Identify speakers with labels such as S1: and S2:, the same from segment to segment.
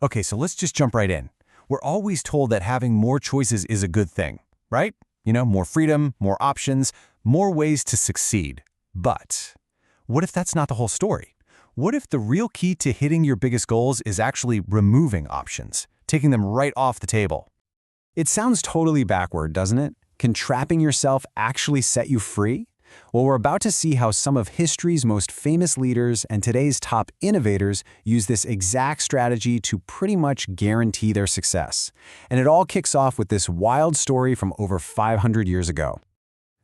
S1: Okay, so let's just jump right in. We're always told that having more choices is a good thing, right? More freedom, more options, more ways to succeed. But what if that's not the whole story? What if the real key to hitting your biggest goals is actually removing options, taking them right off the table? It sounds totally backward, doesn't it? Can trapping yourself actually set you free? Well, we're about to see how some of history's most famous leaders and today's top innovators use this exact strategy to pretty much guarantee their success. And it all kicks off with this wild story from over 500 years ago.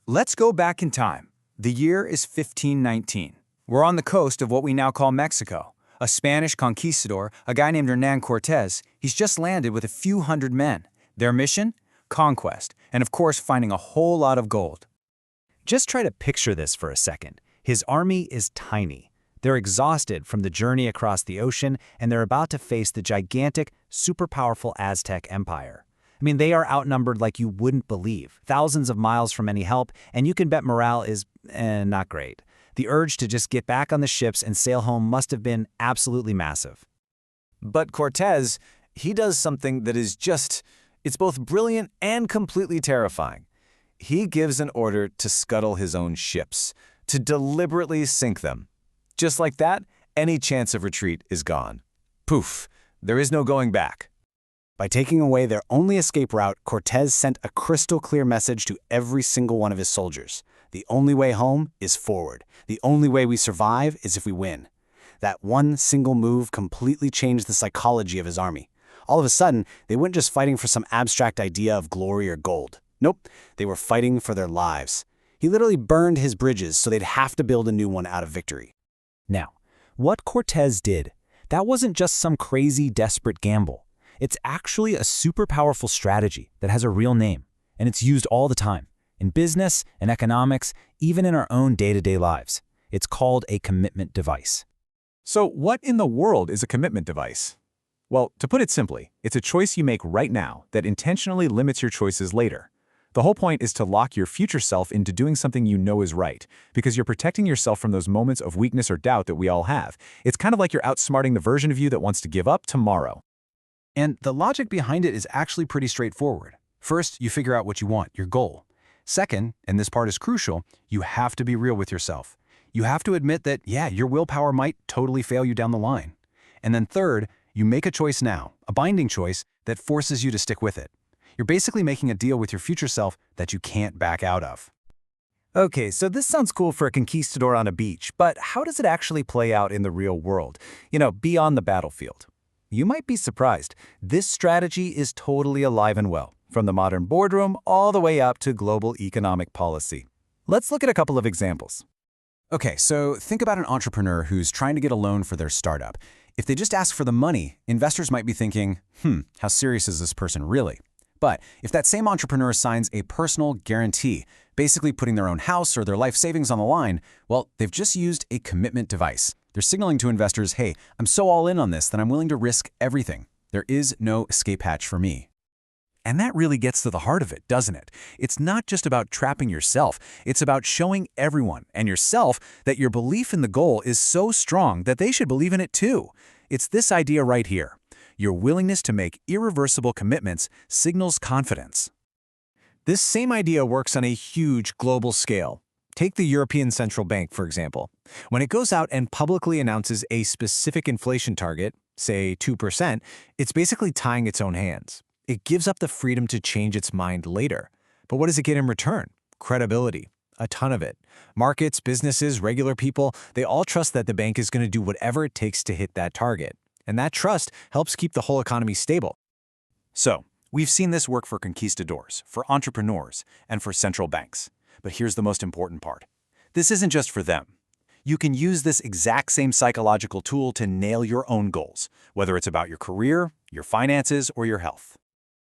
S2: Let's go back in time. The year is 1519. We're on the coast of what we now call Mexico. A Spanish conquistador, a guy named Hernán Cortés, he's just landed with a few hundred men. Their mission? Conquest, and of course finding a whole lot of gold.
S3: Just try to picture this for a second. His army is tiny. They're exhausted from the journey across the ocean, and they're about to face the gigantic, super powerful Aztec Empire. They are outnumbered like you wouldn't believe, thousands of miles from any help, and you can bet morale is not great. The urge to just get back on the ships and sail home must have been absolutely massive. But Cortés, he does something that is it's both brilliant and completely terrifying. He gives an order to scuttle his own ships, to deliberately sink them. Just like that, any chance of retreat is gone. Poof, there is no going back.
S1: By taking away their only escape route, Cortés sent a crystal clear message to every single one of his soldiers. The only way home is forward. The only way we survive is if we win. That one single move completely changed the psychology of his army. All of a sudden, they weren't just fighting for some abstract idea of glory or gold. Nope, they were fighting for their lives. He literally burned his bridges so they'd have to build a new one out of victory.
S3: Now, what Cortés did, that wasn't just some crazy, desperate gamble. It's actually a super powerful strategy that has a real name, and it's used all the time, in business, in economics, even in our own day-to-day lives. It's called a commitment device.
S4: So what in the world is a commitment device? Well, to put it simply, it's a choice you make right now that intentionally limits your choices later. The whole point is to lock your future self into doing something you know is right, because you're protecting yourself from those moments of weakness or doubt that we all have. It's kind of like you're outsmarting the version of you that wants to give up tomorrow.
S1: And the logic behind it is actually pretty straightforward. First, you figure out what you want, your goal. Second, and this part is crucial, you have to be real with yourself. You have to admit that, your willpower might totally fail you down the line. And then third, you make a choice now, a binding choice that forces you to stick with it. You're basically making a deal with your future self that you can't back out of.
S3: Okay, so this sounds cool for a conquistador on a beach, but how does it actually play out in the real world? Beyond the battlefield. You might be surprised. This strategy is totally alive and well, from the modern boardroom all the way up to global economic policy. Let's look at a couple of examples.
S1: Okay, so think about an entrepreneur who's trying to get a loan for their startup. If they just ask for the money, investors might be thinking, how serious is this person really? But if that same entrepreneur signs a personal guarantee, basically putting their own house or their life savings on the line, well, they've just used a commitment device. They're signaling to investors, hey, I'm so all in on this that I'm willing to risk everything. There is no escape hatch for me.
S4: And that really gets to the heart of it, doesn't it? It's not just about trapping yourself. It's about showing everyone and yourself that your belief in the goal is so strong that they should believe in it too. It's this idea right here. Your willingness to make irreversible commitments signals confidence.
S2: This same idea works on a huge global scale. Take the European Central Bank, for example. When it goes out and publicly announces a specific inflation target, say 2%, it's basically tying its own hands. It gives up the freedom to change its mind later. But what does it get in return? Credibility. A ton of it. Markets, businesses, regular people, they all trust that the bank is going to do whatever it takes to hit that target. And that trust helps keep the whole economy stable.
S4: So, we've seen this work for conquistadors, for entrepreneurs, and for central banks. But here's the most important part. This isn't just for them. You can use this exact same psychological tool to nail your own goals, whether it's about your career, your finances, or your health.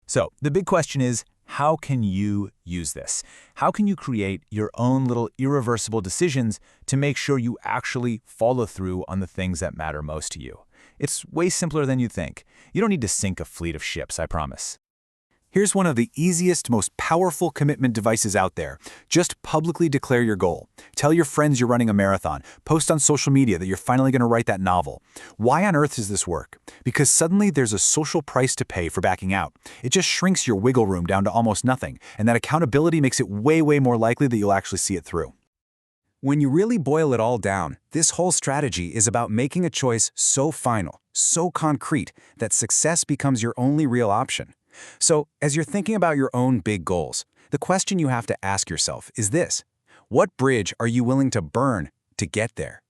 S3: So, the big question is, how can you use this? How can you create your own little irreversible decisions to make sure you actually follow through on the things that matter most to you? It's way simpler than you think. You don't need to sink a fleet of ships, I promise.
S4: Here's one of the easiest, most powerful commitment devices out there. Just publicly declare your goal. Tell your friends you're running a marathon. Post on social media that you're finally going to write that novel. Why on earth does this work? Because suddenly there's a social price to pay for backing out. It just shrinks your wiggle room down to almost nothing, and that accountability makes it way, way more likely that you'll actually see it through.
S2: When you really boil it all down, this whole strategy is about making a choice so final, so concrete, that success becomes your only real option. So, as you're thinking about your own big goals, the question you have to ask yourself is this: what bridge are you willing to burn to get there?